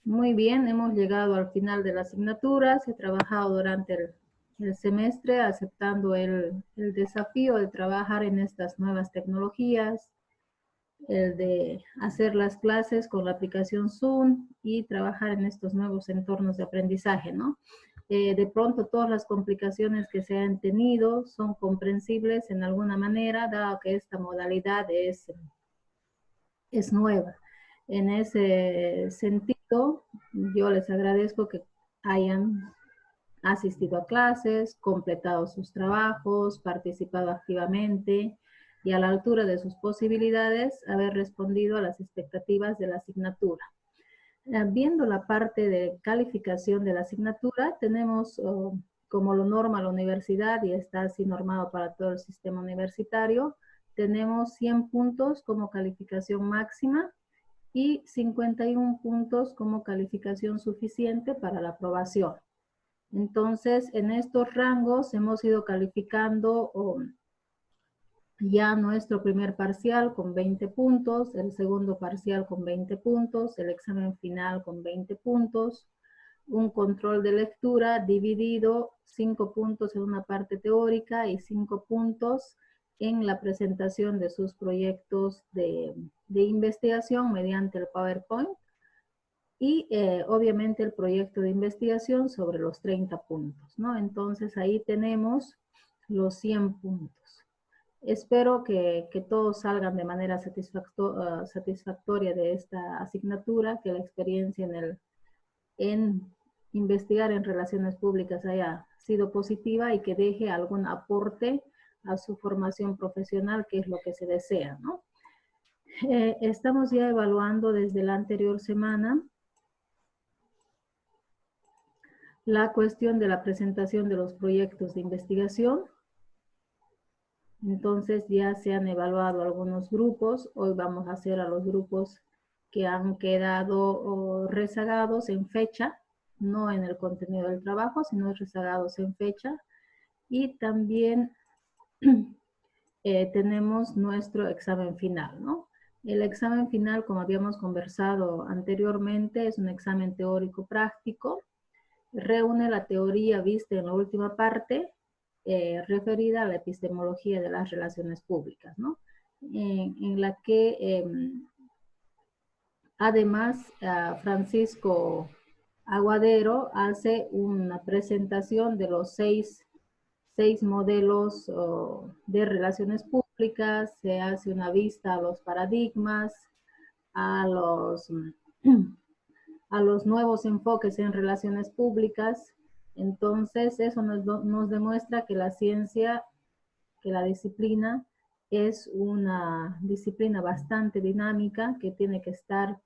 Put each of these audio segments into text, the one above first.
Muy bien, hemos llegado al final de la asignatura. He trabajado durante el semestre aceptando el desafío de trabajar en estas nuevas tecnologías, el de hacer las clases con la aplicación Zoom y trabajar en estos nuevos entornos de aprendizaje, ¿no? De pronto todas las complicaciones que se han tenido son comprensibles en alguna manera, dado que esta modalidad es nueva. En ese sentido, yo les agradezco que hayan asistido a clases, completado sus trabajos, participado activamente y a la altura de sus posibilidades haber respondido a las expectativas de la asignatura. Viendo la parte de calificación de la asignatura, tenemos como lo norma la universidad y está así normado para todo el sistema universitario, tenemos 100 puntos como calificación máxima y 51 puntos como calificación suficiente para la aprobación. Entonces, en estos rangos hemos ido calificando ya nuestro primer parcial con 20 puntos, el segundo parcial con 20 puntos, el examen final con 20 puntos, un control de lectura dividido 5 puntos en una parte teórica y 5 puntos en la presentación de sus proyectos de investigación mediante el PowerPoint y obviamente el proyecto de investigación sobre los 30 puntos, ¿no? Entonces ahí tenemos los 100 puntos. Espero que todos salgan de manera satisfactoria de esta asignatura, que la experiencia en investigar en relaciones públicas haya sido positiva y que deje algún aporte a su formación profesional, que es lo que se desea, ¿no? Estamos ya evaluando desde la anterior semana la cuestión de la presentación de los proyectos de investigación. Entonces ya se han evaluado algunos grupos. Hoy vamos a hacer a los grupos que han quedado rezagados en fecha, no en el contenido del trabajo, sino rezagados en fecha. Y también tenemos nuestro examen final, ¿no? El examen final, como habíamos conversado anteriormente, es un examen teórico práctico. Reúne la teoría vista en la última parte, referida a la epistemología de las relaciones públicas, ¿no? En la que además Francisco Aguadero hace una presentación de los seis modelos de relaciones públicas, se hace una vista a los paradigmas, a a los nuevos enfoques en relaciones públicas. Entonces, eso nos demuestra que la ciencia, que la disciplina es una disciplina bastante dinámica que tiene que estar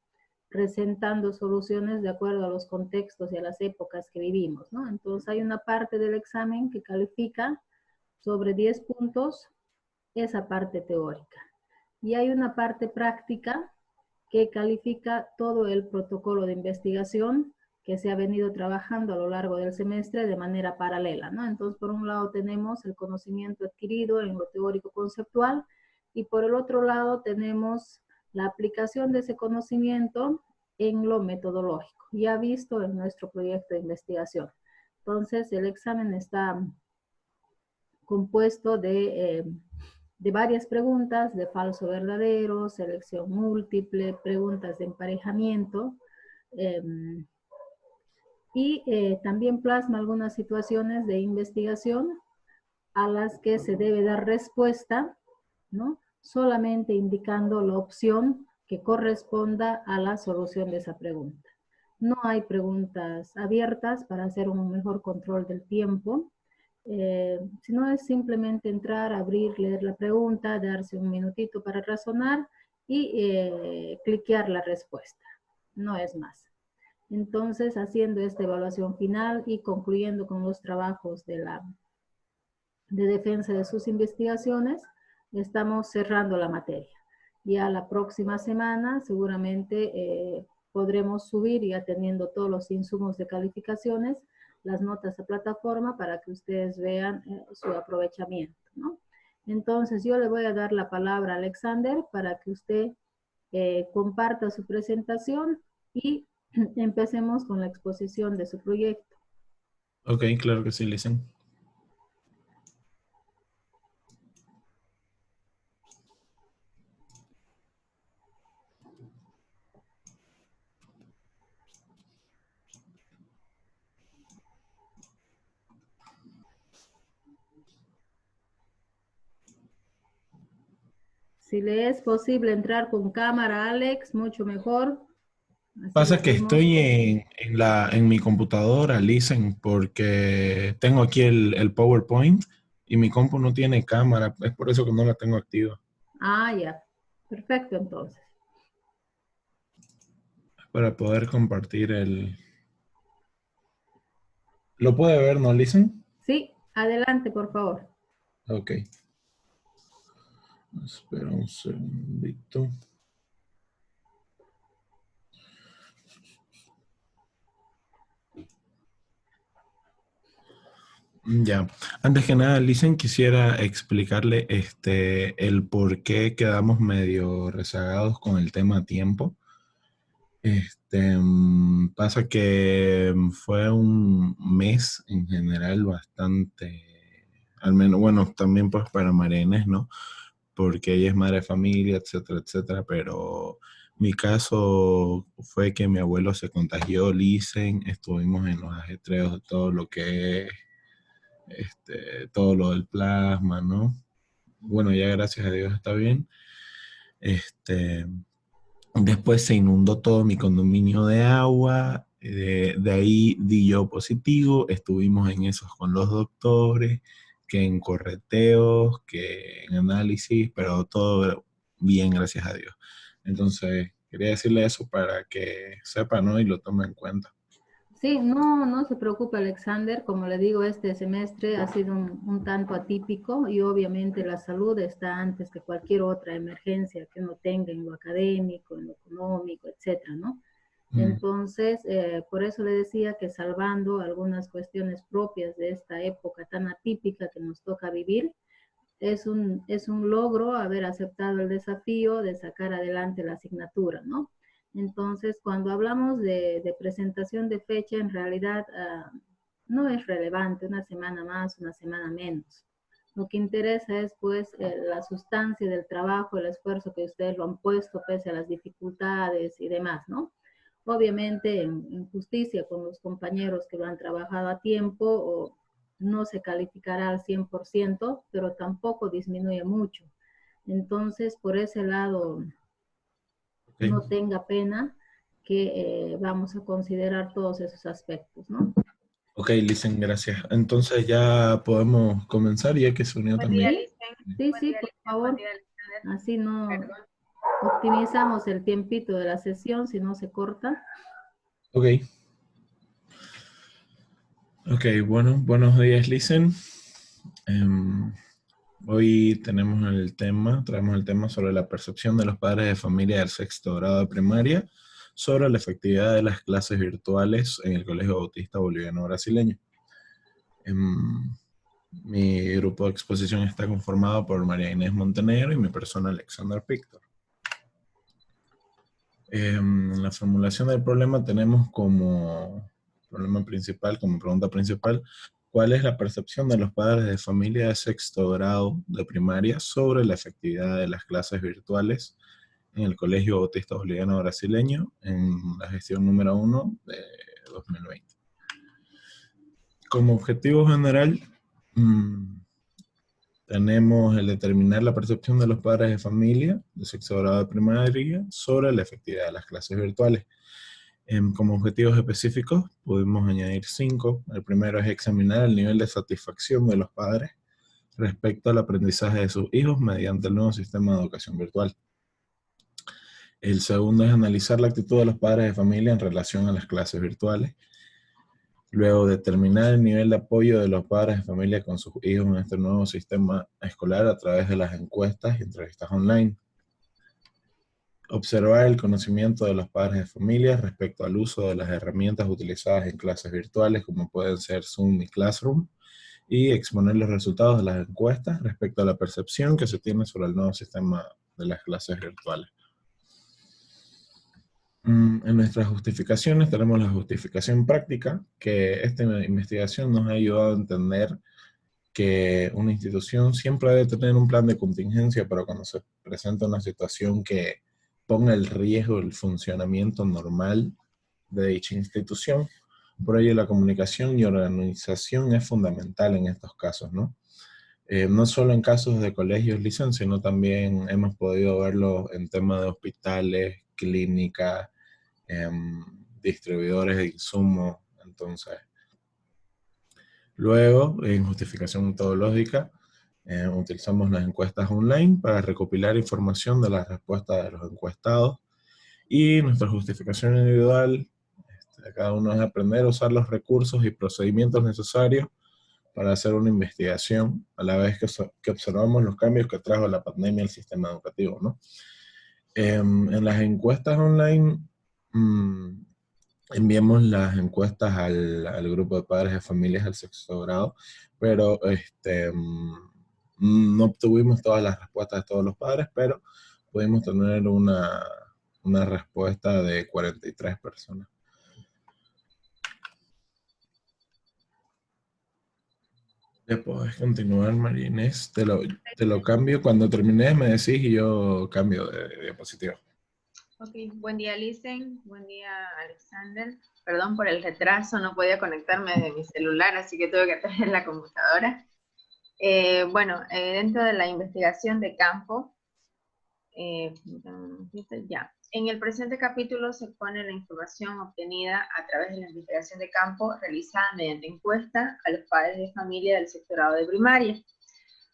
presentando soluciones de acuerdo a los contextos y a las épocas que vivimos, ¿no? Entonces, hay una parte del examen que califica sobre 10 puntos esa parte teórica. Y hay una parte práctica que califica todo el protocolo de investigación que se ha venido trabajando a lo largo del semestre de manera paralela, ¿no? Entonces, por un lado tenemos el conocimiento adquirido en lo teórico conceptual y por el otro lado tenemos la aplicación de ese conocimiento en lo metodológico, ya visto en nuestro proyecto de investigación. Entonces, el examen está compuesto de varias preguntas, de falso verdadero, selección múltiple, preguntas de emparejamiento, eh, y también plasma algunas situaciones de investigación a las que se debe dar respuesta, ¿no? Solamente indicando la opción que corresponda a la solución de esa pregunta. No hay preguntas abiertas para hacer un mejor control del tiempo, sino es simplemente entrar, abrir, leer la pregunta, darse un minutito para razonar y cliquear la respuesta. No es más. Entonces, haciendo esta evaluación final y concluyendo con los trabajos de defensa de sus investigaciones, estamos cerrando la materia. Ya la próxima semana seguramente podremos subir, ya teniendo todos los insumos de calificaciones, las notas a plataforma para que ustedes vean su aprovechamiento, ¿no? Entonces yo le voy a dar la palabra a Alexander para que usted comparta su presentación y Empecemos con la exposición de su proyecto. Ok, claro que sí, Listen. Si le es posible entrar con cámara, Alex, mucho mejor. Así Pasa lo que vemos. estoy en mi computadora, Listen, porque tengo aquí el PowerPoint y mi compu no tiene cámara. Es por eso que no la tengo activa. Ah, ya. Perfecto, entonces. Para poder compartir el... ¿Lo puede ver, no, Listen? Sí, adelante, por favor. Ok. Espera un segundito. Ya, antes que nada, Listen, quisiera explicarle el por qué quedamos medio rezagados con el tema tiempo. Pasa que fue un mes en general bastante, al menos, bueno, también pues para María Inés, ¿no? Porque ella es madre de familia, etcétera, etcétera, pero mi caso fue que mi abuelo se contagió, Listen, estuvimos en los ajetreos de todo lo que es todo lo del plasma, ¿no? Bueno, ya gracias a Dios está bien. Este, Después se inundó todo mi condominio de agua, de ahí di yo positivo, estuvimos en esos con los doctores, que en correteos, que en análisis, pero todo bien, gracias a Dios. Entonces, quería decirle eso para que sepa, ¿no? Y lo tome en cuenta. Sí, no, no se preocupe, Alexander. Como le digo, este semestre ha sido un tanto atípico y obviamente la salud está antes que cualquier otra emergencia que uno tenga en lo académico, en lo económico, etcétera, ¿no? Mm, Entonces, por eso le decía que salvando algunas cuestiones propias de esta época tan atípica que nos toca vivir, es un logro haber aceptado el desafío de sacar adelante la asignatura, ¿no? Entonces, cuando hablamos de presentación de fecha, en realidad no es relevante una semana más, una semana menos. Lo que interesa es pues la sustancia del trabajo, el esfuerzo que ustedes lo han puesto pese a las dificultades y demás, ¿no? Obviamente en justicia con los compañeros que lo han trabajado a tiempo o no se calificará al 100%, pero tampoco disminuye mucho. Entonces, por ese lado, ok. no tenga pena que vamos a considerar todos esos aspectos, ¿no? Ok, Listen, gracias. Entonces ya podemos comenzar, ya que se unió Buen día, también. Sí, Licen. sí, Buen sí, día, por Licen. Buen favor. día, Alexander. Así no Perdón. optimizamos el tiempito de la sesión, si no se corta. Ok, ok, bueno, buenos días, Listen. Em, Hoy traemos el tema sobre la percepción de los padres de familia del sexto grado de primaria sobre la efectividad de las clases virtuales en el Colegio Bautista Boliviano Brasileño. Em, Mi grupo de exposición está conformado por María Inés Montenegro y mi persona Alexander Pictor. En la formulación del problema tenemos como problema principal, como pregunta principal, ¿cuál es la percepción de los padres de familia de sexto grado de primaria sobre la efectividad de las clases virtuales en el Colegio Bautista Boliviano Brasileño en la gestión número 1 de 2020? Como objetivo general, mmm, tenemos el determinar la percepción de los padres de familia de sexto grado de primaria sobre la efectividad de las clases virtuales. Como objetivos específicos podemos añadir 5. El primero es examinar el nivel de satisfacción de los padres respecto al aprendizaje de sus hijos mediante el nuevo sistema de educación virtual. El segundo es analizar la actitud de los padres de familia en relación a las clases virtuales. Luego, determinar el nivel de apoyo de los padres de familia con sus hijos en este nuevo sistema escolar a través de las encuestas y entrevistas online. Observar el conocimiento de los padres de familia respecto al uso de las herramientas utilizadas en clases virtuales como pueden ser Zoom y Classroom y exponer los resultados de las encuestas respecto a la percepción que se tiene sobre el nuevo sistema de las clases virtuales. En nuestras justificaciones tenemos la justificación práctica, que esta investigación nos ha ayudado a entender que una institución siempre debe tener un plan de contingencia para cuando se presenta una situación que ponga en riesgo el funcionamiento normal de dicha institución. Por ello, la comunicación y organización es fundamental en estos casos, ¿no? No solo en casos de colegios licenciados, sino también hemos podido verlo en temas de hospitales, clínicas, distribuidores de insumos. Entonces, luego, en justificación metodológica, utilizamos las encuestas online para recopilar información de las respuestas de los encuestados, y nuestra justificación individual de cada uno es aprender a usar los recursos y procedimientos necesarios para hacer una investigación, a la vez que observamos los cambios que trajo la pandemia al sistema educativo, ¿no? En las encuestas online, enviamos las encuestas al grupo de padres de familias del sexto grado, pero no obtuvimos todas las respuestas de todos los padres, pero pudimos tener una respuesta de 43 personas. Ya puedes continuar, María Inés. Te lo cambio. Cuando termines me decís y yo cambio de diapositiva. Ok, buen día, Licen. Buen día, Alexander. Perdón por el retraso, no podía conectarme desde mi celular, así que tuve que traer la computadora. Dentro de la investigación de campo, ya. En el presente capítulo se expone la información obtenida a través de la investigación de campo realizada mediante encuesta a los padres de familia del sectorado de primaria.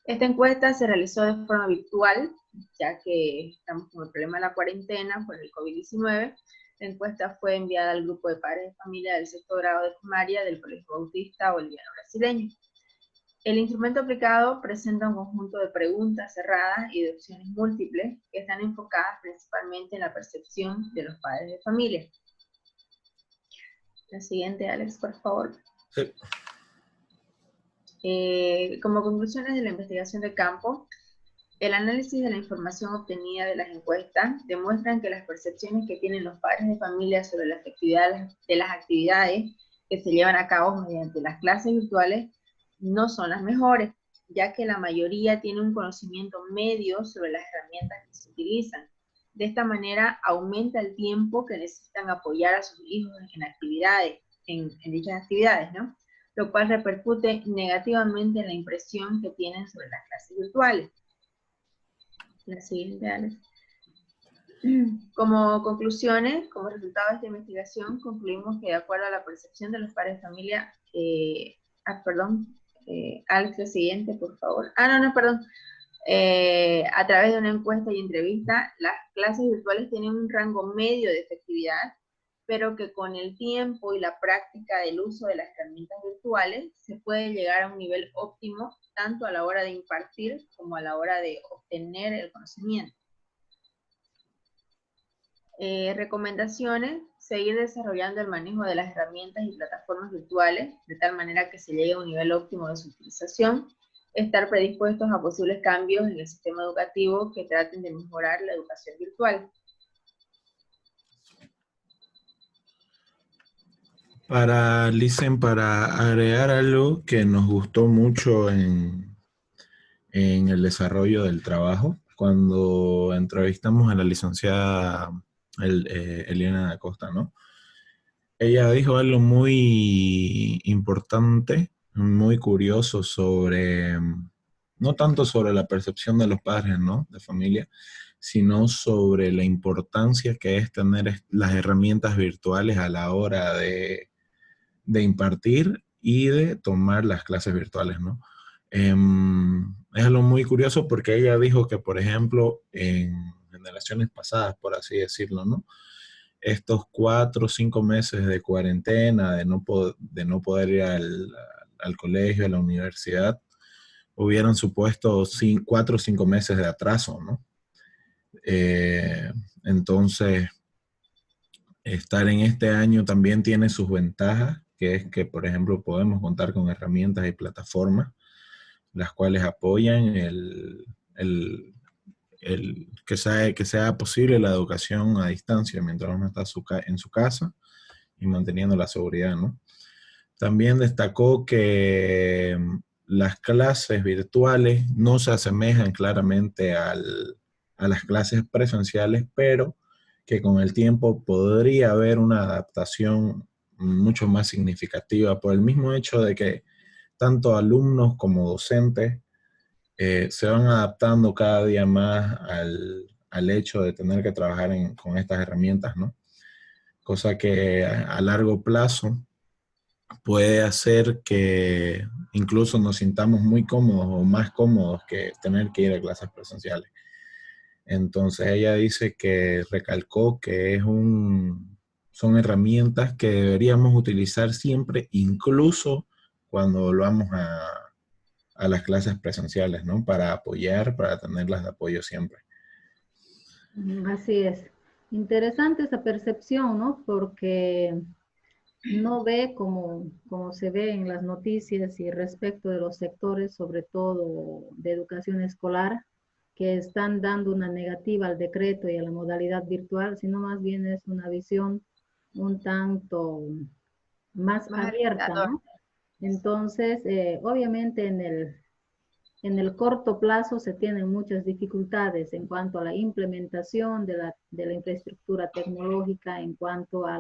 Esta encuesta se realizó de forma virtual, ya que estamos con el problema de la cuarentena por el COVID-19. La encuesta fue enviada al grupo de padres de familia del sexto grado de primaria del Colegio Bautista Boliviano Brasileño. El instrumento aplicado presenta un conjunto de preguntas cerradas y de opciones múltiples que están enfocadas principalmente en la percepción de los padres de familia. La siguiente, Alex, por favor. Sí. Como conclusiones de la investigación de campo, el análisis de la información obtenida de las encuestas demuestran que las percepciones que tienen los padres de familia sobre las actividades que se llevan a cabo mediante las clases virtuales no son las mejores, ya que la mayoría tiene un conocimiento medio sobre las herramientas que se utilizan. De esta manera aumenta el tiempo que necesitan apoyar a sus hijos en dichas actividades, ¿no? Lo cual repercute negativamente en la impresión que tienen sobre las clases virtuales. La siguiente, Alex. Como conclusiones, como resultado de esta investigación, concluimos que de acuerdo a la percepción de los padres de familia, Alex, la siguiente, por favor. A través de una encuesta y entrevista, las clases virtuales tienen un rango medio de efectividad, pero que con el tiempo y la práctica del uso de las herramientas virtuales se puede llegar a un nivel óptimo, tanto a la hora de impartir como a la hora de obtener el conocimiento. Recomendaciones: seguir desarrollando el manejo de las herramientas y plataformas virtuales, de tal manera que se llegue a un nivel óptimo de su utilización. Estar predispuestos a posibles cambios en el sistema educativo que traten de mejorar la educación virtual. Para agregar algo que nos gustó mucho en el desarrollo del trabajo, cuando entrevistamos a la licenciada Eliana Acosta, ¿no? Ella dijo algo muy importante, muy curioso sobre, no tanto sobre la percepción de los padres, ¿no?, de familia, sino sobre la importancia que es tener las herramientas virtuales a la hora de impartir y de tomar las clases virtuales, ¿no? Es algo muy curioso porque ella dijo que, por ejemplo, en generaciones pasadas, por así decirlo, ¿no?, estos 4 o 5 meses de cuarentena, de no poder ir al colegio, a la universidad, hubieran supuesto 4 o 5 meses de atraso, ¿no? Entonces, estar en este año también tiene sus ventajas, que es que, por ejemplo, podemos contar con herramientas y plataformas, las cuales apoyan que sea posible la educación a distancia mientras uno está en su casa y manteniendo la seguridad, ¿no? También destacó que las clases virtuales no se asemejan claramente a las clases presenciales, pero que con el tiempo podría haber una adaptación mucho más significativa por el mismo hecho de que tanto alumnos como docentes se van adaptando cada día más al hecho de tener que trabajar con estas herramientas, ¿no? Cosa que a largo plazo puede hacer que incluso nos sintamos muy cómodos o más cómodos que tener que ir a clases presenciales. Entonces ella dice que recalcó que son herramientas que deberíamos utilizar siempre, incluso cuando volvamos a las clases presenciales, ¿no? Para apoyar, para tenerlas de apoyo siempre. Así es. Interesante esa percepción, ¿no? Porque no ve como se ve en las noticias y respecto de los sectores, sobre todo de educación escolar, que están dando una negativa al decreto y a la modalidad virtual, sino más bien es una visión un tanto más Más abierta, alentador. ¿no? Entonces, obviamente en el corto plazo se tienen muchas dificultades en cuanto a la implementación de la infraestructura tecnológica, en cuanto a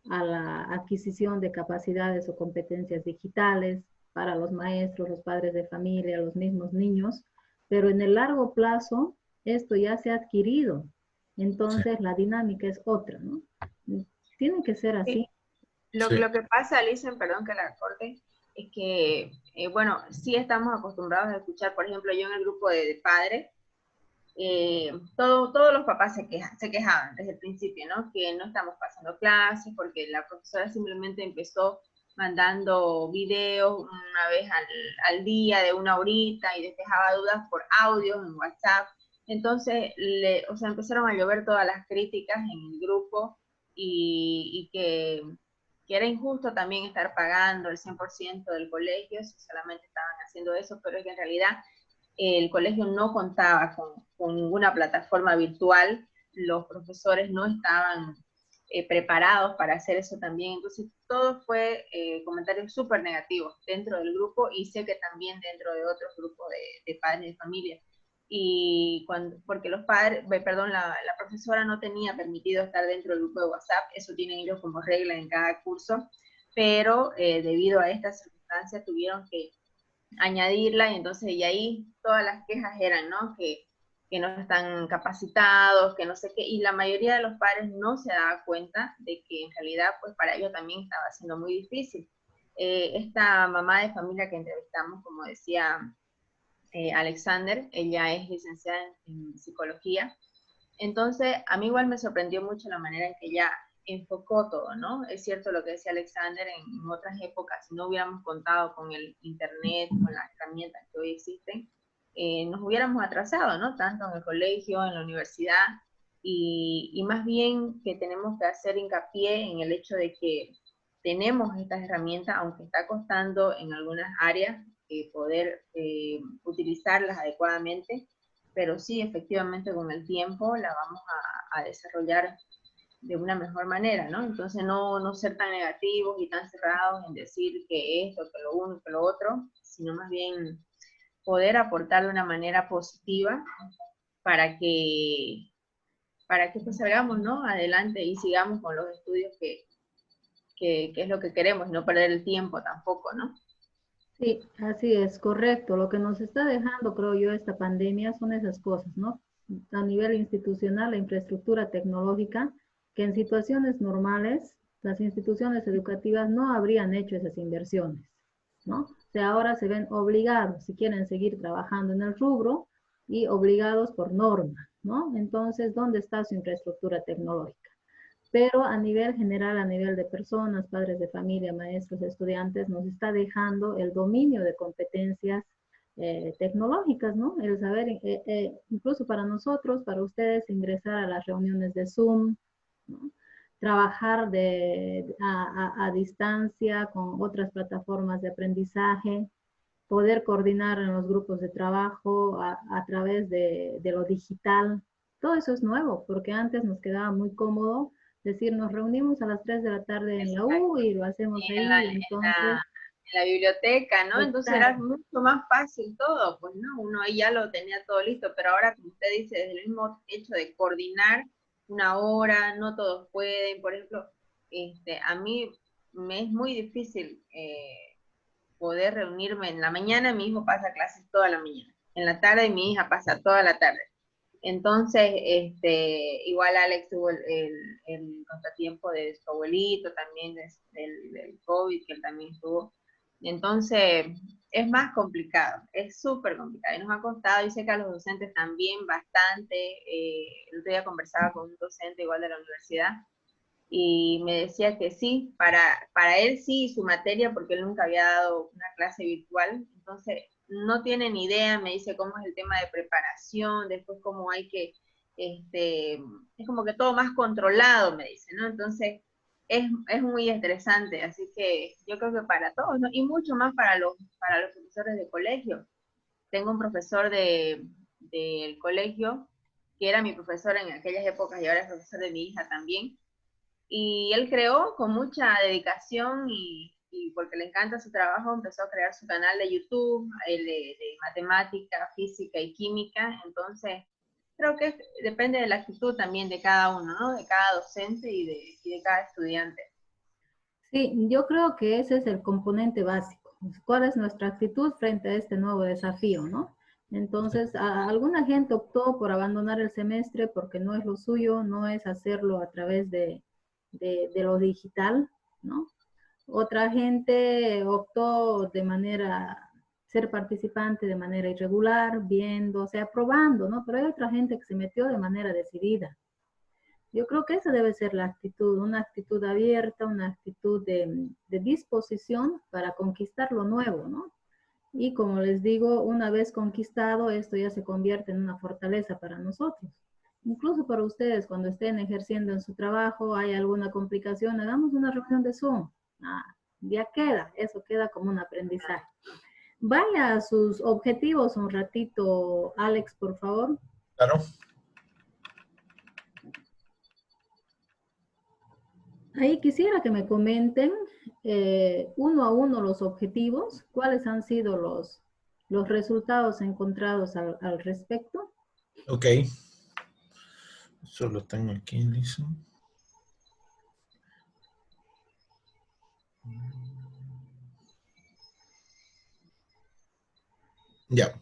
la adquisición de capacidades o competencias digitales para los maestros, los padres de familia, los mismos niños, pero en el largo plazo esto ya se ha adquirido, Sí, entonces la dinámica es otra, ¿no? Tiene que ser así. Sí. Lo, sí, lo que pasa, Alison, perdón que la corte, es que, bueno, sí estamos acostumbrados a escuchar, por ejemplo, yo en el grupo de padres, todos los papás se quejaban desde el principio, ¿no? Que no estamos pasando clases porque la profesora simplemente empezó mandando videos una vez al día de una horita y despejaba dudas por audio en WhatsApp. Entonces, o sea, empezaron a llover todas las críticas en el grupo y que era injusto también estar pagando el 100% del colegio si solamente estaban haciendo eso, pero es que en realidad el colegio no contaba con ninguna plataforma virtual, los profesores no estaban preparados para hacer eso también, entonces todo fue comentarios súper negativos dentro del grupo y sé que también dentro de otros grupos de padres de familia. Y porque los padres, perdón, la profesora no tenía permitido estar dentro del grupo de WhatsApp, eso tienen ellos como regla en cada curso, pero debido a estas circunstancias tuvieron que añadirla y entonces y ahí todas las quejas eran, ¿no? Que no están capacitados, que no sé qué, y la mayoría de los padres no se daba cuenta de que en realidad pues para ellos también estaba siendo muy difícil. Esta mamá de familia que entrevistamos, como decía Alexander, ella es licenciada en psicología, entonces a mí igual me sorprendió mucho la manera en que ella enfocó todo, ¿no? Es cierto lo que decía Alexander, en otras épocas, si no hubiéramos contado con el Internet, con las herramientas que hoy existen, nos hubiéramos atrasado, ¿no? Tanto en el colegio, en la universidad, y más bien que tenemos que hacer hincapié en el hecho de que tenemos estas herramientas, aunque está costando en algunas áreas poder utilizarlas adecuadamente, pero sí, efectivamente, con el tiempo la vamos a desarrollar de una mejor manera, ¿no? Entonces no ser tan negativos y tan cerrados en decir que esto, que lo uno, que lo otro, sino más bien poder aportar de una manera positiva para que, para que pues salgamos, ¿no? Adelante y sigamos con los estudios que es lo que queremos y no perder el tiempo tampoco, ¿no? Sí, así es, correcto. Lo que nos está dejando, creo yo, esta pandemia son esas cosas, ¿no? A nivel institucional, la infraestructura tecnológica, que en situaciones normales las instituciones educativas no habrían hecho esas inversiones, ¿no? O sea, ahora se ven obligados, si quieren seguir trabajando en el rubro, y obligados por norma, ¿no? Entonces, ¿dónde está su infraestructura tecnológica? Pero a nivel general, a nivel de personas, padres de familia, maestros, estudiantes, nos está dejando el dominio de competencias tecnológicas, ¿no? El saber, incluso para nosotros, para ustedes, ingresar a las reuniones de Zoom, ¿no? Trabajar a distancia con otras plataformas de aprendizaje, poder coordinar en los grupos de trabajo a través de lo digital. Todo eso es nuevo, porque antes nos quedaba muy cómodo decir, nos reunimos a las 3 de la tarde en la U Exacto. y lo hacemos Y ahí, entonces, en la biblioteca, ¿no? Entonces era exacto. mucho más fácil todo, pues, ¿no? Uno ahí ya lo tenía todo listo, pero ahora, como usted dice, desde el mismo hecho de coordinar una hora, no todos pueden, por ejemplo, a mí me es muy difícil poder reunirme en la mañana, mi hijo pasa clases toda la mañana, en la tarde mi hija pasa toda la tarde. Entonces, igual Alex tuvo el contratiempo de su abuelito, también del COVID, que él también estuvo. Entonces, es más complicado, es súper complicado. Y nos ha costado, y sé que a los docentes también bastante. El otro día conversaba con un docente igual de la universidad, y me decía que sí, para él sí, su materia, porque él nunca había dado una clase virtual, entonces no tiene ni idea, me dice cómo es el tema de preparación, después cómo hay que, es como que todo más controlado, me dice, ¿no? Entonces es muy estresante, así que yo creo que para todos, ¿no? Y mucho más para los profesores de colegio. Tengo un profesor del colegio, que era mi profesor en aquellas épocas y ahora es profesor de mi hija también, y él creó con mucha dedicación y porque le encanta su trabajo, empezó a crear su canal de YouTube, de matemática, física y química. Entonces, creo que depende de la actitud también de cada uno, ¿no? De cada docente y de cada estudiante. Sí, yo creo que ese es el componente básico. ¿Cuál es nuestra actitud frente a este nuevo desafío, no? Entonces, alguna gente optó por abandonar el semestre porque no es lo suyo, no es hacerlo a través de lo digital, ¿no? Otra gente optó de manera, ser participante de manera irregular, viendo, o sea, probando, ¿no? Pero hay otra gente que se metió de manera decidida. Yo creo que esa debe ser la actitud, una actitud abierta, una actitud de disposición para conquistar lo nuevo, ¿no? Y como les digo, una vez conquistado, esto ya se convierte en una fortaleza para nosotros. Incluso para ustedes, cuando estén ejerciendo en su trabajo, hay alguna complicación, hagamos una reunión de Zoom. Ah, ya queda, eso queda como un aprendizaje. Vaya a sus objetivos un ratito, Alex, por favor. Claro. Ahí quisiera que me comenten uno a uno los objetivos, cuáles han sido los resultados encontrados al respecto. Ok. Eso lo tengo aquí, listo. Ya.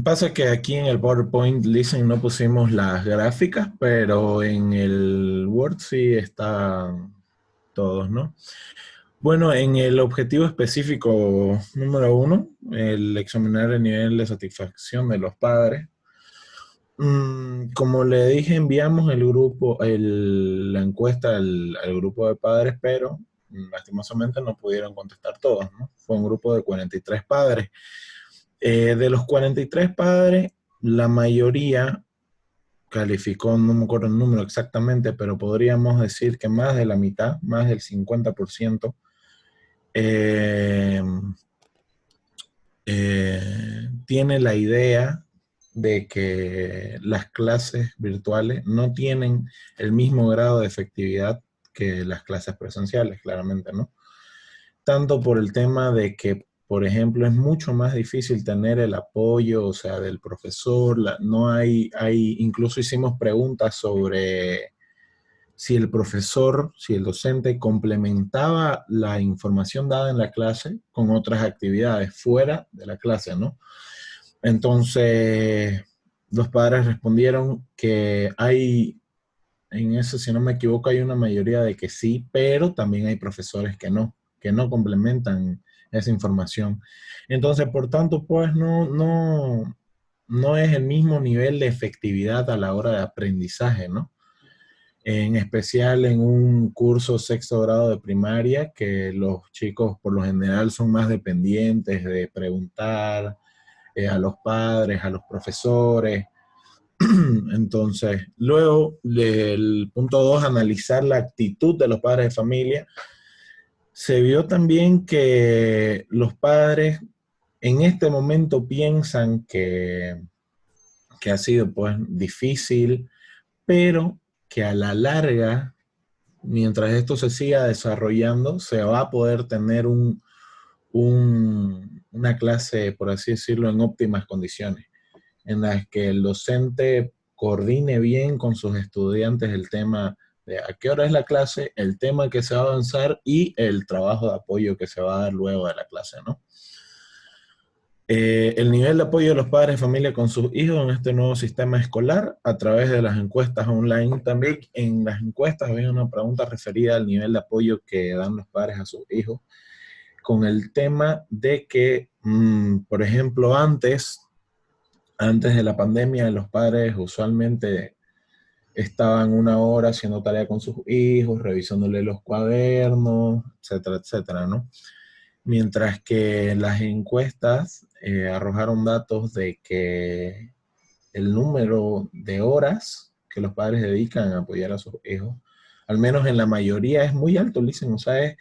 Pasa que aquí en el PowerPoint, Listen, no pusimos las gráficas, pero en el Word sí están todos, ¿no? Bueno, en el objetivo específico número 1, el examinar el nivel de satisfacción de los padres. Como le dije, enviamos la encuesta al grupo de padres, pero lastimosamente no pudieron contestar todos, ¿no? Fue un grupo de 43 padres. De los 43 padres, la mayoría calificó, no me acuerdo el número exactamente, pero podríamos decir que más de la mitad, más del 50%, tiene la idea de que las clases virtuales no tienen el mismo grado de efectividad que las clases presenciales, claramente, ¿no? Tanto por el tema de que, por ejemplo, es mucho más difícil tener el apoyo, o sea, del profesor, no incluso hicimos preguntas sobre si el profesor, si el docente complementaba la información dada en la clase con otras actividades fuera de la clase, ¿no? Entonces, los padres respondieron que en eso, si no me equivoco, hay una mayoría de que sí, pero también hay profesores que no complementan esa información. Entonces, por tanto, pues no es el mismo nivel de efectividad a la hora de aprendizaje, ¿no? En especial en un curso sexto grado de primaria, que los chicos por lo general son más dependientes de preguntar a los padres, a los profesores. Entonces, luego del punto 2, analizar la actitud de los padres de familia. Se vio también que los padres en este momento piensan que ha sido pues difícil, pero que a la larga, mientras esto se siga desarrollando, se va a poder tener una clase, por así decirlo, en óptimas condiciones, en las que el docente coordine bien con sus estudiantes el tema de a qué hora es la clase, el tema que se va a avanzar y el trabajo de apoyo que se va a dar luego de la clase, ¿no? El nivel de apoyo de los padres de familia con sus hijos en este nuevo sistema escolar a través de las encuestas online. También en las encuestas había una pregunta referida al nivel de apoyo que dan los padres a sus hijos con el tema de que, por ejemplo, antes de la pandemia, los padres usualmente estaban una hora haciendo tarea con sus hijos, revisándole los cuadernos, etcétera, etcétera, ¿no? Mientras que las encuestas arrojaron datos de que el número de horas que los padres dedican a apoyar a sus hijos, al menos en la mayoría, es muy alto, dicen. O sea,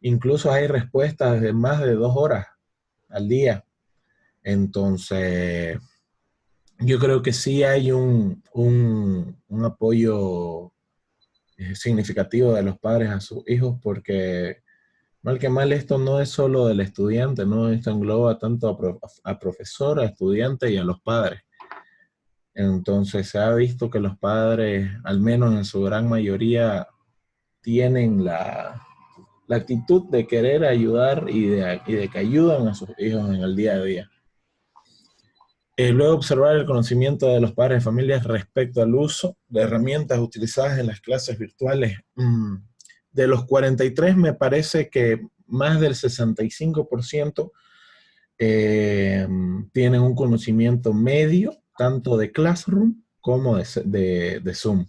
incluso hay respuestas de más de 2 horas al día. Entonces, yo creo que sí hay un apoyo significativo de los padres a sus hijos porque mal que mal, esto no es solo del estudiante, ¿no? Esto engloba tanto a profesor, a estudiante y a los padres. Entonces se ha visto que los padres, al menos en su gran mayoría, tienen la actitud de querer ayudar y de que ayudan a sus hijos en el día a día. Luego observar el conocimiento de los padres de familia respecto al uso de herramientas utilizadas en las clases virtuales. De los 43 me parece que más del 65% tienen un conocimiento medio, tanto de Classroom como de Zoom.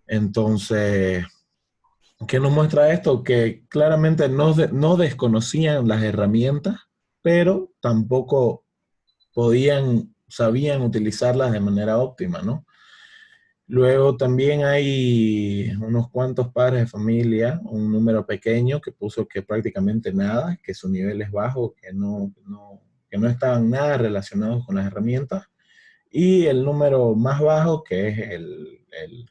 Entonces, ¿qué nos muestra esto? Que claramente no desconocían las herramientas, pero tampoco sabían utilizarlas de manera óptima, ¿no? Luego también hay unos cuantos padres de familia, un número pequeño que puso que prácticamente nada, que su nivel es bajo, que no estaban nada relacionados con las herramientas. Y el número más bajo, que es el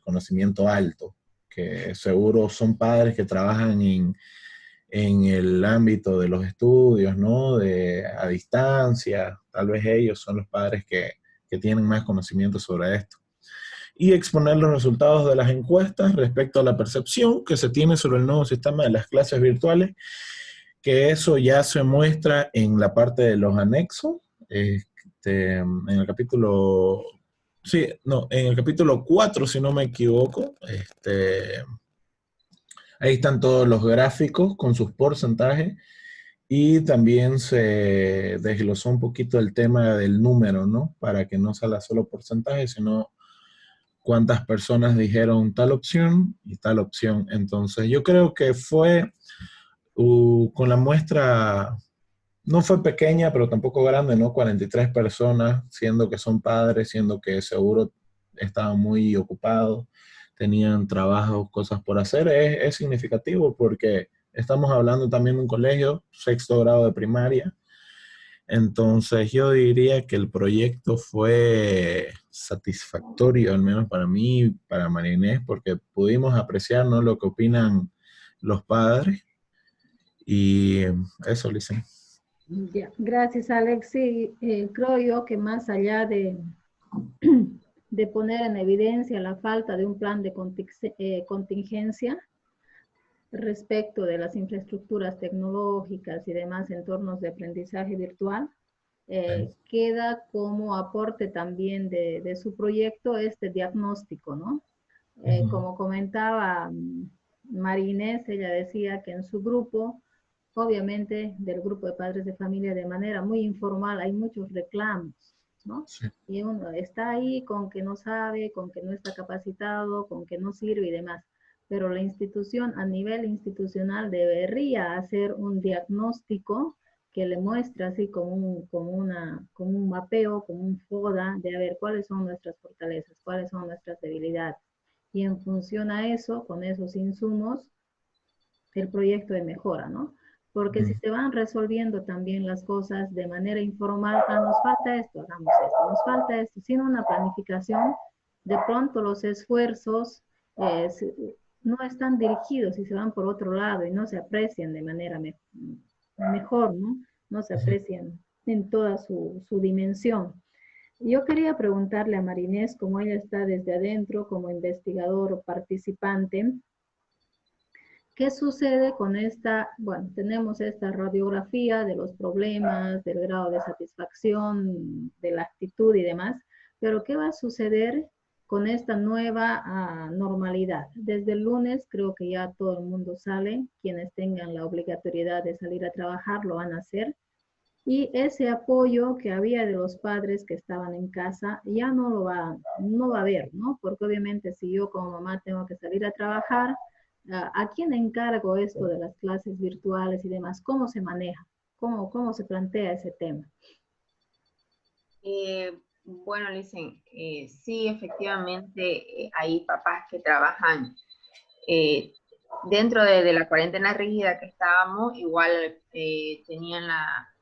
conocimiento alto, que seguro son padres que trabajan en el ámbito de los estudios, ¿no? A distancia, tal vez ellos son los padres que tienen más conocimiento sobre esto. Y exponer los resultados de las encuestas respecto a la percepción que se tiene sobre el nuevo sistema de las clases virtuales, que eso ya se muestra en la parte de los anexos, en el capítulo, sí, no, en el capítulo 4, si no me equivoco, ahí están todos los gráficos con sus porcentajes y también se desglosó un poquito el tema del número, ¿no? Para que no salga solo porcentaje, sino cuántas personas dijeron tal opción y tal opción. Entonces, yo creo que fue con la muestra, no fue pequeña, pero tampoco grande, ¿no? 43 personas, siendo que son padres, siendo que seguro estaban muy ocupados, tenían trabajos, cosas por hacer, es significativo porque estamos hablando también de un colegio, 6º grado de primaria. Entonces yo diría que el proyecto fue satisfactorio, al menos para mí y para María Inés, porque pudimos apreciar, ¿no?, lo que opinan los padres y eso, Licen. Ya, gracias, Alex. Sí, creo yo que más allá de poner en evidencia la falta de un plan de contingencia respecto de las infraestructuras tecnológicas y demás entornos de aprendizaje virtual, queda como aporte también de su proyecto este diagnóstico, ¿no? Como comentaba María Inés, ella decía que en su grupo, obviamente del grupo de padres de familia de manera muy informal, hay muchos reclamos, ¿no? Sí. Y uno está ahí con que no sabe, con que no está capacitado, con que no sirve y demás. Pero la institución, a nivel institucional, debería hacer un diagnóstico que le muestra así como un mapeo, como un FODA, de a ver cuáles son nuestras fortalezas, cuáles son nuestras debilidades. Y en función a eso, con esos insumos, el proyecto de mejora, ¿no? Porque si se van resolviendo también las cosas de manera informal, nos falta esto, hagamos esto, nos falta esto, sin una planificación, de pronto los esfuerzos no están dirigidos y se van por otro lado y no se aprecian de manera mejor, ¿no? No se aprecian en toda su dimensión. Yo quería preguntarle a Marinés, como ella está desde adentro, como investigador o participante, ¿qué sucede con esta, bueno, tenemos esta radiografía de los problemas, del grado de satisfacción, de la actitud y demás, pero ¿qué va a suceder con esta nueva normalidad? Desde el lunes creo que ya todo el mundo sale, quienes tengan la obligatoriedad de salir a trabajar lo van a hacer, y ese apoyo que había de los padres que estaban en casa ya no va a haber, ¿no? Porque obviamente si yo como mamá tengo que salir a trabajar, ¿a quién encargo esto de las clases virtuales y demás? ¿Cómo se maneja? ¿Cómo se plantea ese tema? Bueno, Licen, sí, efectivamente hay papás que trabajan dentro de la cuarentena rígida que estábamos, igual tenían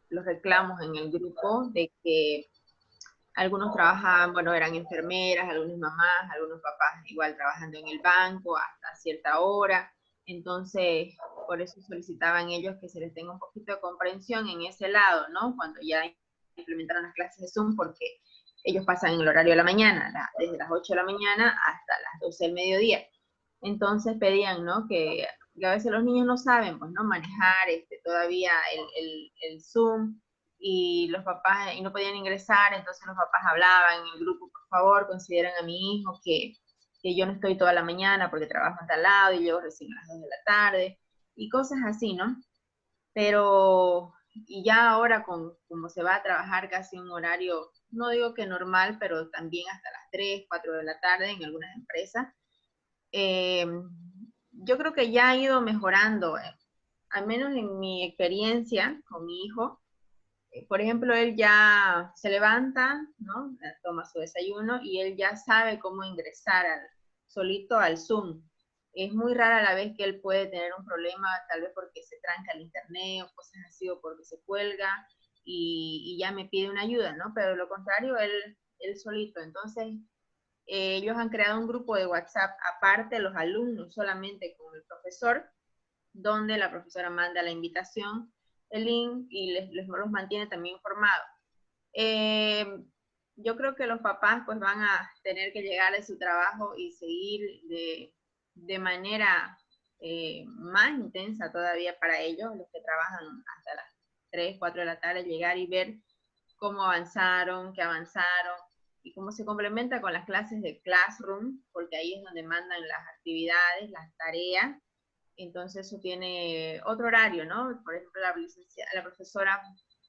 los reclamos en el grupo de que algunos trabajaban, bueno, eran enfermeras, algunas mamás, algunos papás igual trabajando en el banco hasta cierta hora. Entonces, por eso solicitaban ellos que se les tenga un poquito de comprensión en ese lado, ¿no? Cuando ya implementaron las clases de Zoom, porque ellos pasan en el horario de la mañana, desde las 8 de la mañana hasta las 12 del mediodía. Entonces pedían, ¿no? Que a veces los niños no saben, pues, ¿no? Manejar todavía el Zoom, y los papás y no podían ingresar, entonces los papás hablaban en el grupo, por favor, consideren a mi hijo que yo no estoy toda la mañana porque trabajo en tal lado y llego recién a las 2 de la tarde, y cosas así, ¿no? Pero, y ya ahora como se va a trabajar casi un horario, no digo que normal, pero también hasta las 3, 4 de la tarde en algunas empresas, yo creo que ya ha ido mejorando, al menos en mi experiencia con mi hijo. Por ejemplo, él ya se levanta, ¿no? Toma su desayuno y él ya sabe cómo ingresar solito al Zoom. Es muy rara la vez que él puede tener un problema, tal vez porque se tranca el internet o cosas así, o porque se cuelga y ya me pide una ayuda, ¿no? Pero de lo contrario, él solito. Entonces, ellos han creado un grupo de WhatsApp aparte de los alumnos, solamente con el profesor, donde la profesora manda la invitación, el link, y los mantiene también informados. Yo creo que los papás pues van a tener que llegar a su trabajo y seguir de manera más intensa todavía para ellos, los que trabajan hasta las 3, 4 de la tarde, llegar y ver cómo avanzaron, qué avanzaron, y cómo se complementa con las clases de Classroom, porque ahí es donde mandan las actividades, las tareas. Entonces eso tiene otro horario, ¿no? Por ejemplo, la profesora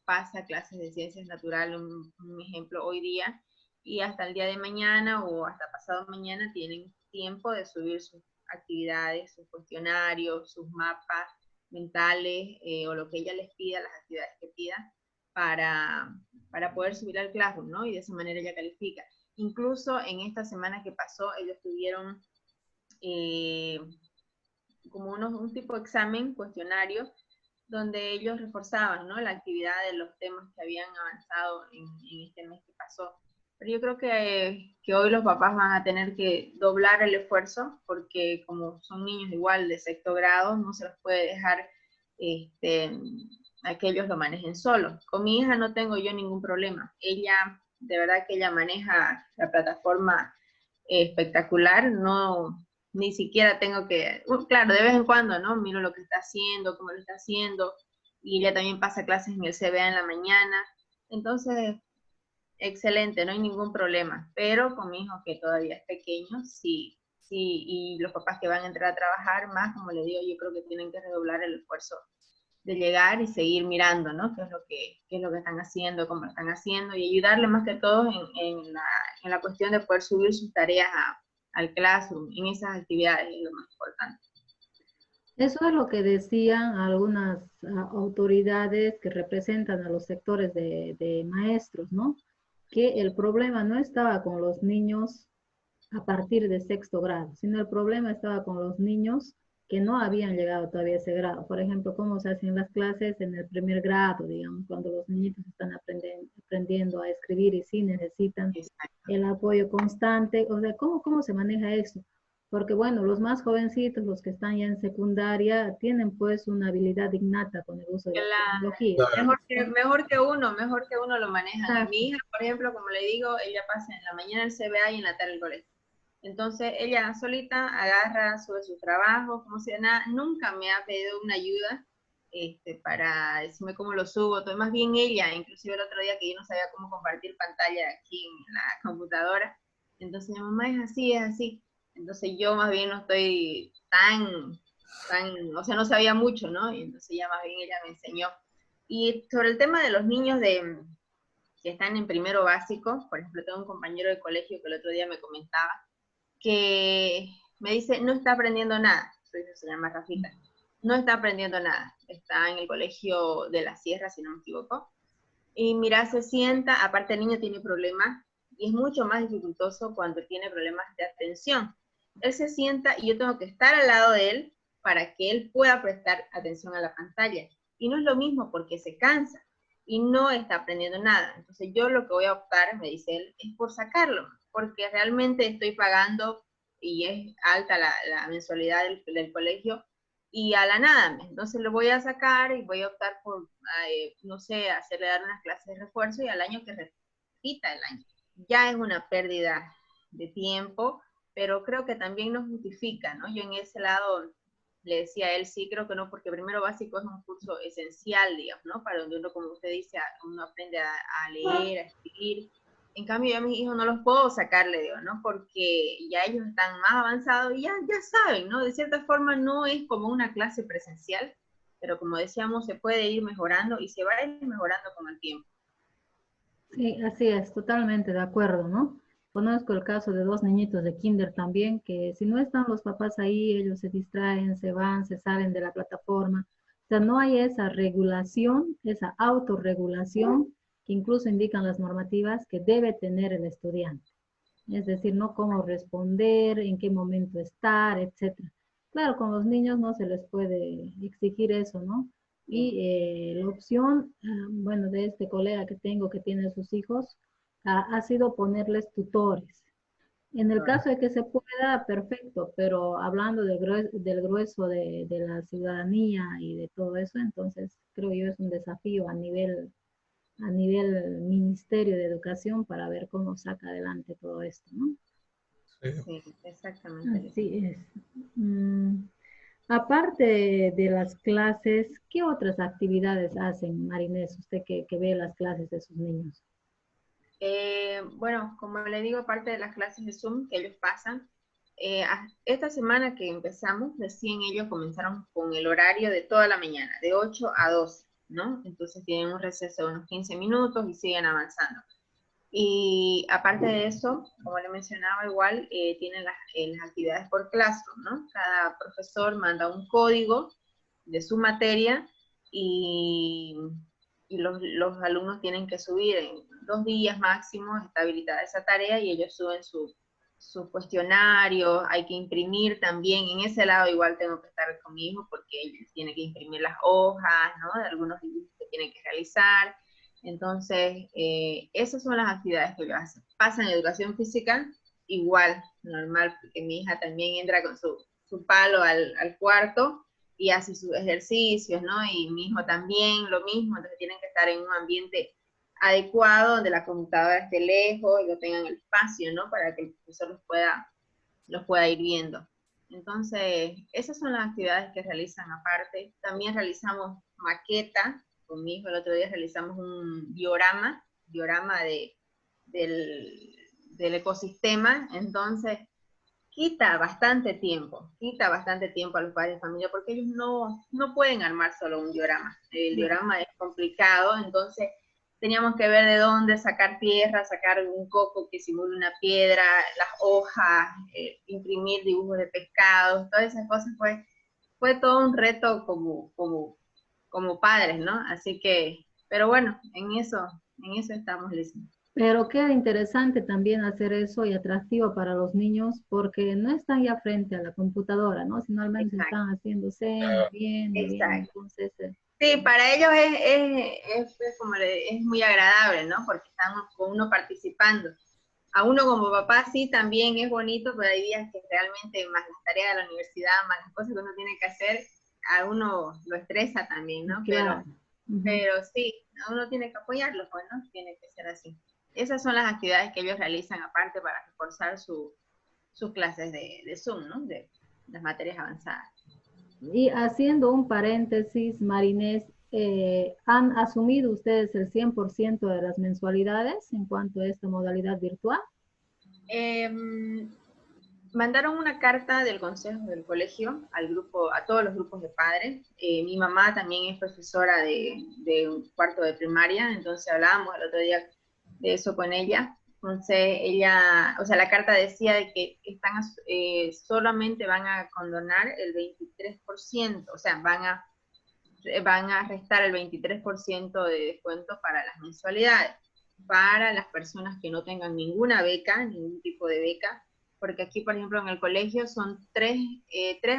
pasa clases de ciencias naturales, un ejemplo, hoy día, y hasta el día de mañana o hasta pasado mañana tienen tiempo de subir sus actividades, sus cuestionarios, sus mapas mentales, o lo que ella les pida, las actividades que pida, para poder subir al Classroom, ¿no? Y de esa manera ella califica. Incluso en esta semana que pasó, ellos tuvieron como un tipo de examen, cuestionario, donde ellos reforzaban, ¿no? La actividad de los temas que habían avanzado en este mes que pasó. Pero yo creo que hoy los papás van a tener que doblar el esfuerzo, porque como son niños igual de sexto grado, no se los puede dejar a que ellos lo manejen solos. Con mi hija no tengo yo ningún problema. Ella, de verdad que ella maneja la plataforma espectacular, no, ni siquiera tengo que, claro, de vez en cuando, ¿no? Miro lo que está haciendo, cómo lo está haciendo, y ella también pasa clases en el CBA en la mañana, entonces, excelente, no hay ningún problema, pero con mi hijo que todavía es pequeño, sí, y los papás que van a entrar a trabajar más, como le digo, yo creo que tienen que redoblar el esfuerzo de llegar y seguir mirando, ¿no? Qué es lo que están haciendo, cómo lo están haciendo, y ayudarle más que todo en la cuestión de poder subir sus tareas al Classroom, en esas actividades es lo más importante. Eso es lo que decían algunas autoridades que representan a los sectores de maestros, ¿no? Que el problema no estaba con los niños a partir de sexto grado, sino el problema estaba con los niños que no habían llegado todavía a ese grado. Por ejemplo, cómo se hacen las clases en el primer grado, digamos, cuando los niñitos están aprendiendo a escribir y sí necesitan el apoyo constante. O sea, ¿cómo se maneja eso? Porque bueno, los más jovencitos, los que están ya en secundaria, tienen pues una habilidad innata con el uso de la tecnología. Claro. Mejor que uno lo manejan. Mi hija, por ejemplo, como le digo, ella pasa en la mañana el CBA y en la tarde el colegio. Entonces ella solita agarra, sube su trabajo, como si de nada, nunca me ha pedido una ayuda para decirme cómo lo subo, todo, más bien ella, inclusive el otro día que yo no sabía cómo compartir pantalla aquí en la computadora, entonces mi mamá es así, es así. Entonces yo más bien no estoy o sea, no sabía mucho, ¿no? Y entonces ya más bien ella me enseñó. Y sobre el tema de los niños que están en primero básico, por ejemplo, tengo un compañero de colegio que el otro día me comentaba que me dice, no está aprendiendo nada, su hija se llama Rafita, no está aprendiendo nada, está en el colegio de la Sierra, si no me equivoco, y mira, se sienta, aparte el niño tiene problemas, y es mucho más dificultoso cuando tiene problemas de atención. Él se sienta y yo tengo que estar al lado de él para que él pueda prestar atención a la pantalla. Y no es lo mismo porque se cansa y no está aprendiendo nada. Entonces yo lo que voy a optar, me dice él, es por sacarlo, porque realmente estoy pagando y es alta la mensualidad del colegio y a la nada. Entonces lo voy a sacar y voy a optar por, no sé, hacerle dar unas clases de refuerzo y al año que repita el año. Ya es una pérdida de tiempo, pero creo que también nos justifica, ¿no? Yo en ese lado le decía a él, sí, creo que no, porque primero básico es un curso esencial, digamos, ¿no? Para donde uno, como usted dice, uno aprende a leer, a escribir. En cambio, yo a mis hijos no los puedo sacarle, digo, ¿no? Porque ya ellos están más avanzados y ya saben, ¿no? De cierta forma no es como una clase presencial, pero como decíamos, se puede ir mejorando y se va a ir mejorando con el tiempo. Sí, así es, totalmente de acuerdo, ¿no? Conozco el caso de dos niñitos de kinder también, que si no están los papás ahí, ellos se distraen, se van, se salen de la plataforma. O sea, no hay esa regulación, esa autorregulación que incluso indican las normativas que debe tener el estudiante. Es decir, no cómo responder, en qué momento estar, etcétera. Claro, con los niños no se les puede exigir eso, ¿no? Y la opción, bueno, de este colega que tengo que tiene sus hijos, ha sido ponerles tutores. En el caso de que se pueda, perfecto, pero hablando del grueso de la ciudadanía y de todo eso, entonces creo yo es un desafío a nivel Ministerio de Educación para ver cómo saca adelante todo esto, ¿no? Sí, exactamente. Así es. Mm, aparte de las clases, ¿qué otras actividades hacen, Marinés, usted que ve las clases de sus niños? Bueno, como le digo, aparte de las clases de Zoom que ellos pasan, esta semana que empezamos, recién ellos comenzaron con el horario de toda la mañana, de 8 a 12, ¿no? Entonces tienen un receso de unos 15 minutos y siguen avanzando. Y aparte de eso, como le mencionaba, igual tienen las actividades por Classroom, ¿no? Cada profesor manda un código de su materia y, y los alumnos tienen que subir en 2 días máximo, está habilitada esa tarea y ellos suben su cuestionario, hay que imprimir también, en ese lado igual tengo que estar con mi hijo porque él tiene que imprimir las hojas, ¿no? De algunos dibujos que tienen que realizar. Entonces, esas son las actividades que yo hago. Pasa en educación física, igual, normal, porque mi hija también entra con su palo al cuarto y hace sus ejercicios, ¿no? Y mi hijo también, lo mismo, entonces tienen que estar en un ambiente adecuado, donde la computadora esté lejos y no tengan el espacio, ¿no? Para que el profesor los pueda ir viendo. Entonces, esas son las actividades que realizan aparte. También realizamos maqueta. Con mi hijo el otro día realizamos un diorama del ecosistema. Entonces, quita bastante tiempo a los padres de familia porque ellos no pueden armar solo un diorama. El diorama es complicado, entonces teníamos que ver de dónde sacar tierra, sacar un coco que simule una piedra, las hojas, imprimir dibujos de pescados, todas esas cosas fue todo un reto como padres, ¿no? Así que, pero bueno, en eso estamos listos. Pero queda interesante también hacer eso y atractivo para los niños porque no están ya frente a la computadora, ¿no? Sino al menos Exacto, están haciéndose, moviendo, viendo. exacto. Entonces, Sí, para ellos es muy agradable, ¿no? Porque están con uno participando. A uno como papá sí también es bonito, pero hay días que realmente más las tareas de la universidad, más las cosas que uno tiene que hacer, a uno lo estresa también, ¿no? claro. Pero sí, a uno tiene que apoyarlos, pues, ¿no? Tiene que ser así. Esas son las actividades que ellos realizan aparte para reforzar sus clases de Zoom, ¿no? De las materias avanzadas. Y haciendo un paréntesis, Marinés, ¿han asumido ustedes el 100% de las mensualidades en cuanto a esta modalidad virtual? Mandaron una carta del consejo del colegio al grupo, a todos los grupos de padres. Mi mamá también es profesora de un cuarto de primaria, entonces hablábamos el otro día de eso con ella. Entonces ella, o sea, la carta decía de que solamente van a condonar el 23%, o sea, van a restar el 23% de descuento para las mensualidades, para las personas que no tengan ninguna beca, ningún tipo de beca, porque aquí, por ejemplo, en el colegio son tres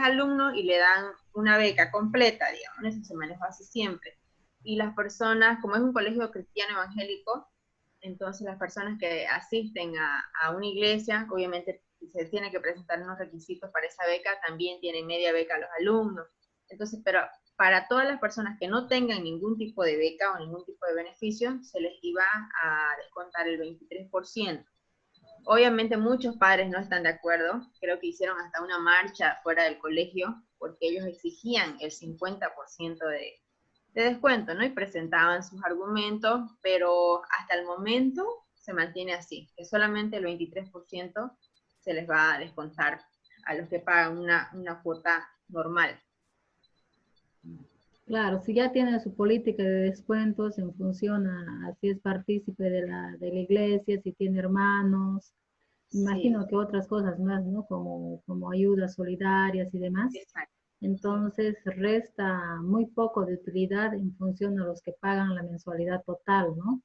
alumnos y le dan una beca completa, digamos, eso se manejó así siempre. Y las personas, como es un colegio cristiano evangélico, entonces las personas que asisten a una iglesia, obviamente se tienen que presentar unos requisitos para esa beca, también tienen media beca a los alumnos. Entonces, pero para todas las personas que no tengan ningún tipo de beca o ningún tipo de beneficio, se les iba a descontar el 23%. Obviamente muchos padres no están de acuerdo, creo que hicieron hasta una marcha fuera del colegio, porque ellos exigían el 50% de descuento, ¿no? Y presentaban sus argumentos, pero hasta el momento se mantiene así, que solamente el 23% se les va a descontar a los que pagan una cuota normal. Claro, si ya tiene su política de descuentos en función a si es partícipe de la iglesia, si tiene hermanos, Sí, imagino que otras cosas más, ¿no? Como ayudas solidarias y demás. exacto. Entonces resta muy poco de utilidad en función a los que pagan la mensualidad total, ¿no?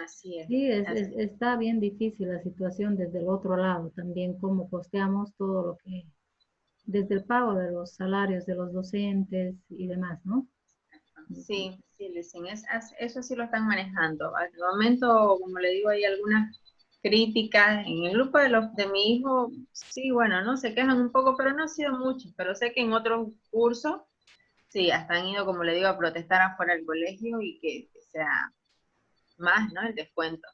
Así es. Sí, Así es. está bien difícil la situación desde el otro lado, también cómo costeamos todo lo que, desde el pago de los salarios de los docentes y demás, ¿no? Sí, sí, Licen, eso sí lo están manejando. Al momento, como le digo, hay algunas críticas. En el grupo de mi hijo, sí, bueno, no se quejan un poco, pero no ha sido mucho. Pero sé que en otros cursos, sí, hasta han ido, como le digo, a protestar afuera del colegio y que sea más, ¿no? El descuento.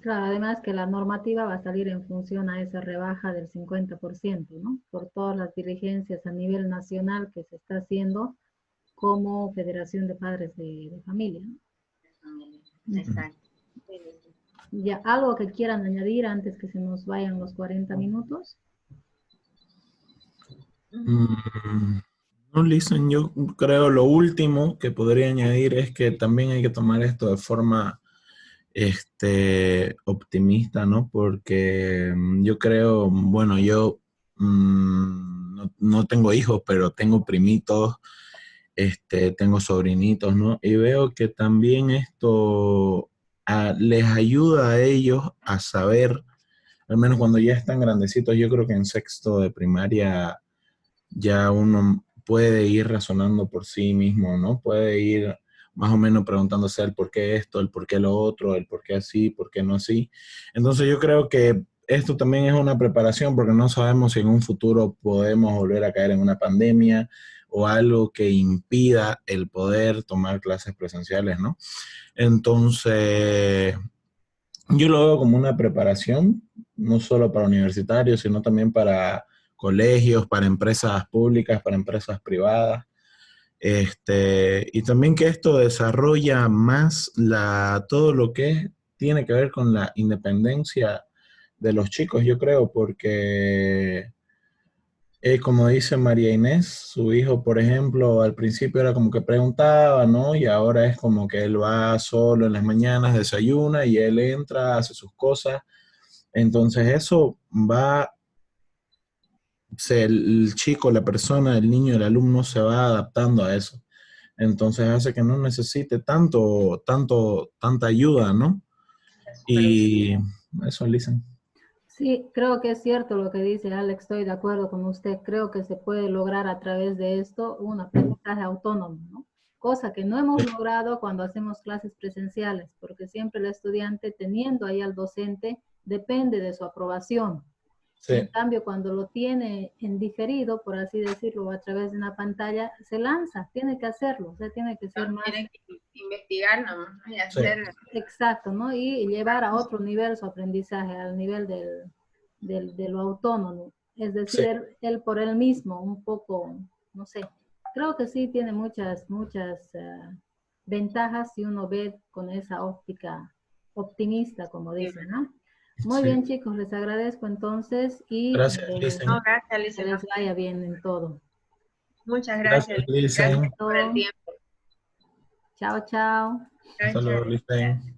Claro, además que la normativa va a salir en función a esa rebaja del 50%, ¿no? Por todas las diligencias a nivel nacional que se está haciendo como Federación de Padres de Familia, ¿no? Exacto. Sí, sí. Ya, algo que quieran añadir antes que se nos vayan los 40 minutos. Mm, No, listen, yo creo lo último que podría añadir es que también hay que tomar esto de forma optimista, ¿no? Porque yo creo, bueno, yo no tengo hijos, pero tengo primitos, tengo sobrinitos, ¿no? Y veo que también esto les ayuda a ellos a saber, al menos cuando ya están grandecitos, yo creo que en sexto de primaria ya uno puede ir razonando por sí mismo, ¿no? Puede ir más o menos preguntándose el por qué esto, el por qué lo otro, el por qué así, por qué no así. Entonces yo creo que esto también es una preparación porque no sabemos si en un futuro podemos volver a caer en una pandemia o algo que impida el poder tomar clases presenciales, ¿no? Entonces, yo lo veo como una preparación, no solo para universitarios, sino también para colegios, para empresas públicas, para empresas privadas. Y también que esto desarrolla más todo lo que tiene que ver con la independencia de los chicos, yo creo, porque como dice María Inés, su hijo, por ejemplo, al principio era como que preguntaba, ¿no? Y ahora es como que él va solo en las mañanas, desayuna y él entra, hace sus cosas. Entonces eso el chico, la persona, el niño, el alumno se va adaptando a eso. Entonces hace que no necesite tanta ayuda, ¿no? Y eso, Lisa. Sí, creo que es cierto lo que dice Alex, estoy de acuerdo con usted. Creo que se puede lograr a través de esto un aprendizaje autónomo, ¿no? Cosa que no hemos logrado cuando hacemos clases presenciales, porque siempre el estudiante, teniendo ahí al docente, depende de su aprobación. En Sí, cambio, cuando lo tiene en diferido, por así decirlo, a través de una pantalla, se lanza, tiene que hacerlo, o sea, tiene que ser más Tienen que investigar nomás, ¿no? Y sí, hacer. exacto, ¿no? Y llevar a otro nivel su aprendizaje, al nivel de lo autónomo. Es decir, sí. él por él mismo, un poco, no sé, creo que sí tiene muchas ventajas si uno ve con esa óptica optimista, como dicen, ¿no? Muy Sí. bien, chicos, les agradezco entonces y Gracias, No, Lisa. gracias, que Lisa. les vaya bien en todo. Muchas Gracias, gracias. Lisa. Gracias por el tiempo. Chao, chao. Hasta luego, Gracias. Lisa.